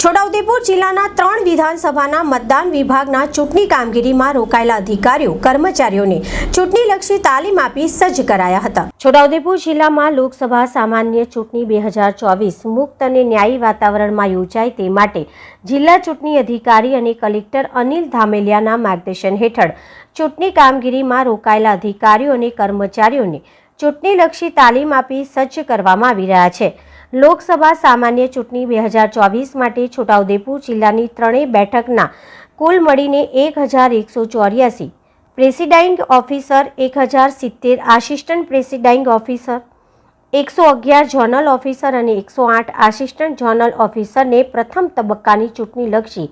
છોટાઉદેપુર જિલ્લાના 3 વિધાનસભાના મતદાન વિભાગના ચૂંટણી કામગીરીમાં રોકાયેલા અધિકારીઓ કર્મચારીઓને ચૂંટણીલક્ષી તાલીમ આપી સજ્જ કરાયા હતા। છોટાઉદેપુર જિલ્લામાં લોકસભા સામાન્ય ચૂંટણી 2024 મુક્ત અને ન્યાયી વાતાવરણમાં યોજાય તે માટે જિલ્લા ચૂંટણી અધિકારી અને કલેક્ટર અનિલ ધામેલિયાના માર્ગદર્શન હેઠળ ચૂંટણી કામગીરીમાં રોકાયેલા અધિકારીઓ અને કર્મચારીઓને ચૂંટણીલક્ષી તાલીમ આપી સજ્જ કરવામાં આવી રહ્યા છે। લોકસભા સામાન્ય ચૂંટણી 2024 માટે છોટાઉદેપુર જિલ્લાની 3 બેઠકના કુલ મળીને 1184 presiding officer, 1070 assistant presiding officer, 111 zonal officer અને 108 આસિસ્ટન્ટ ઝોનલ ઓફિસરને પ્રથમ તબક્કાની ચૂંટણીલક્ષી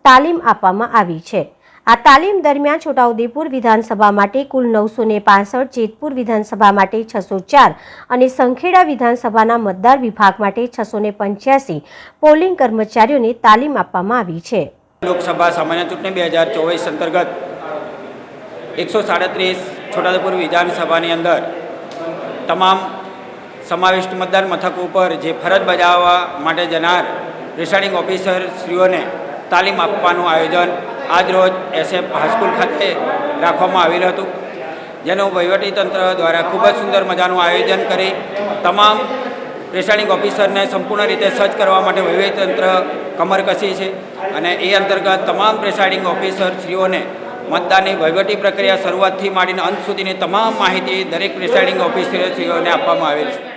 તાલીમ આપવામાં આવી છે। આ તાલીમ દરમિયાન છોટાઉદેપુર વિધાનસભા માટે કુલ 965, જેતપુર વિધાનસભા માટે 604 અને સંખેડા વિધાનસભાના મતદાર વિભાગ માટે 685 પોલિંગ કર્મચારીઓને તાલીમ આપવામાં આવી છે। લોકસભા સામાન્ય ચૂંટણી 2024 અંતર્ગત 137 છોટાઉદેપુર વિધાનસભાની અંદર તમામ સમાવિષ્ટ મતદાર મથકો ઉપર જે ફરજ બજાવવા માટે જનાર પ્રિસાઇડિંગ ઓફિસર શ્રીઓને તાલીમ આપવાનું આયોજન આજરોજ SF હાઈસ્કૂલ ખાતે રાખવામાં આવેલું હતું, જેનું વહીવટીતંત્ર દ્વારા ખૂબ જ સુંદર મજાનું આયોજન કરી તમામ પ્રિસાઇડિંગ ઓફિસરને સંપૂર્ણ રીતે સજ્જ કરવા માટે વહીવટીતંત્ર કમર કસી છે અને એ અંતર્ગત તમામ પ્રિસાઇડિંગ ઓફિસરશ્રીઓને મતદાનની વહીવટી પ્રક્રિયા શરૂઆતથી માંડીને અંત સુધીની તમામ માહિતી દરેક પ્રિસાઇડિંગ ઓફિસરશ્રીઓને આપવામાં આવેલ છે।